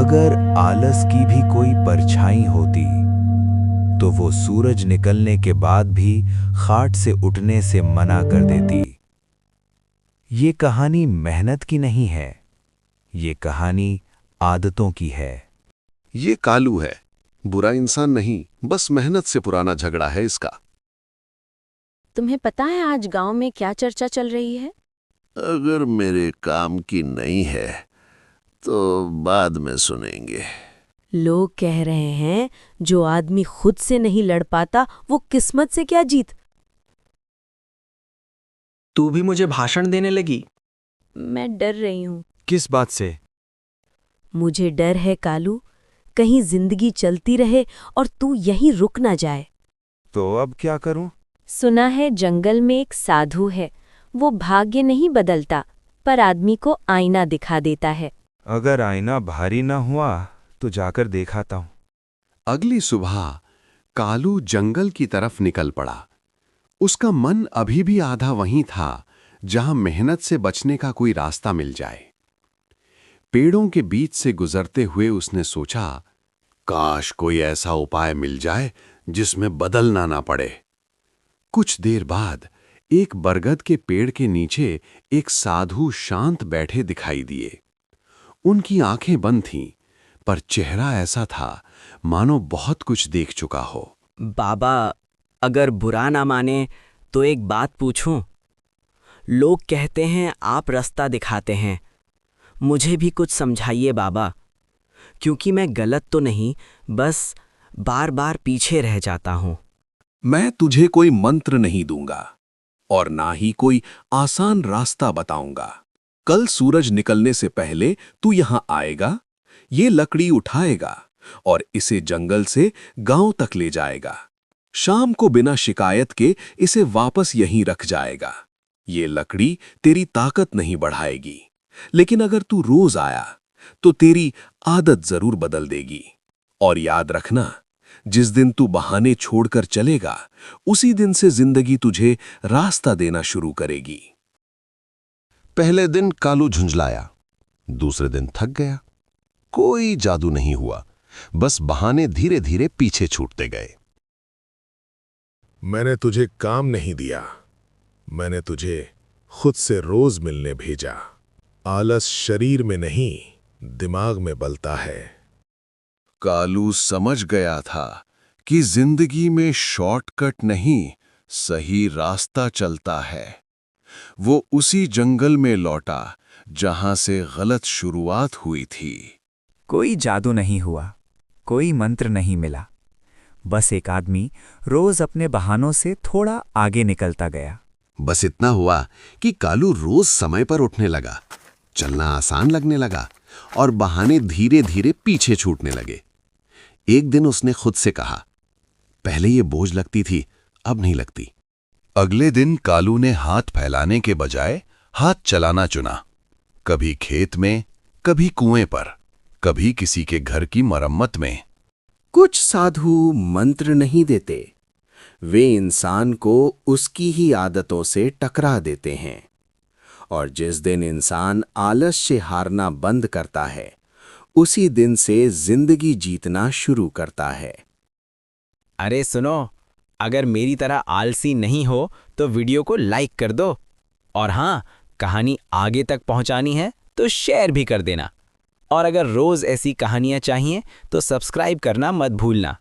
अगर आलस की भी कोई परछाई होती तो वो सूरज निकलने के बाद भी खाट से उठने से मना कर देती। ये कहानी मेहनत की नहीं है, ये कहानी आदतों की है। ये कालू है, बुरा इंसान नहीं, बस मेहनत से पुराना झगड़ा है इसका। तुम्हें पता है आज गांव में क्या चर्चा चल रही है? अगर मेरे काम की नहीं है तो बाद में सुनेंगे। लोग कह रहे हैं जो आदमी खुद से नहीं लड़ पाता वो किस्मत से क्या जीत। तू भी मुझे भाषण देने लगी। मैं डर रही हूँ। किस बात से? मुझे डर है कालू, कहीं जिंदगी चलती रहे और तू यहीं रुक ना जाए। तो अब क्या करूं? सुना है जंगल में एक साधु है, वो भाग्य नहीं बदलता पर आदमी को आईना दिखा देता है। अगर आईना भारी ना हुआ तो जाकर देखाता हूं। अगली सुबह कालू जंगल की तरफ निकल पड़ा। उसका मन अभी भी आधा वहीं था जहां मेहनत से बचने का कोई रास्ता मिल जाए। पेड़ों के बीच से गुजरते हुए उसने सोचा, काश कोई ऐसा उपाय मिल जाए जिसमें बदलना ना पड़े। कुछ देर बाद एक बरगद के पेड़ के नीचे एक साधु शांत बैठे दिखाई दिए। उनकी आंखें बंद थीं, पर चेहरा ऐसा था मानो बहुत कुछ देख चुका हो। बाबा, अगर बुरा ना माने तो एक बात पूछूं? लोग कहते हैं आप रास्ता दिखाते हैं, मुझे भी कुछ समझाइए बाबा, क्योंकि मैं गलत तो नहीं, बस बार बार पीछे रह जाता हूं। मैं तुझे कोई मंत्र नहीं दूंगा और ना ही कोई आसान रास्ता बताऊंगा। कल सूरज निकलने से पहले तू यहां आएगा, ये लकड़ी उठाएगा और इसे जंगल से गांव तक ले जाएगा। शाम को बिना शिकायत के इसे वापस यहीं रख जाएगा। ये लकड़ी तेरी ताकत नहीं बढ़ाएगी, लेकिन अगर तू रोज आया तो तेरी आदत जरूर बदल देगी। और याद रखना, जिस दिन तू बहाने छोड़कर चलेगा, उसी दिन से जिंदगी तुझे रास्ता देना शुरू करेगी। पहले दिन कालू झुंझलाया, दूसरे दिन थक गया। कोई जादू नहीं हुआ, बस बहाने धीरे धीरे पीछे छूटते गए। मैंने तुझे काम नहीं दिया, मैंने तुझे खुद से रोज मिलने भेजा। आलस शरीर में नहीं, दिमाग में बलता है। कालू समझ गया था कि जिंदगी में शॉर्टकट नहीं, सही रास्ता चलता है। वो उसी जंगल में लौटा जहां से गलत शुरुआत हुई थी। कोई जादू नहीं हुआ, कोई मंत्र नहीं मिला, बस एक आदमी रोज अपने बहानों से थोड़ा आगे निकलता गया। बस इतना हुआ कि कालू रोज समय पर उठने लगा, चलना आसान लगने लगा और बहाने धीरे धीरे पीछे छूटने लगे। एक दिन उसने खुद से कहा, पहले ये बोझ लगती थी, अब नहीं लगती। अगले दिन कालू ने हाथ फैलाने के बजाय हाथ चलाना चुना। कभी खेत में, कभी कुएं पर, कभी किसी के घर की मरम्मत में। कुछ साधु मंत्र नहीं देते, वे इंसान को उसकी ही आदतों से टकरा देते हैं। और जिस दिन इंसान आलस से हारना बंद करता है, उसी दिन से जिंदगी जीतना शुरू करता है। अरे सुनो, अगर मेरी तरह आलसी नहीं हो तो वीडियो को लाइक कर दो, और हाँ, कहानी आगे तक पहुंचानी है तो शेयर भी कर देना। और अगर रोज ऐसी कहानियां चाहिए तो सब्सक्राइब करना मत भूलना।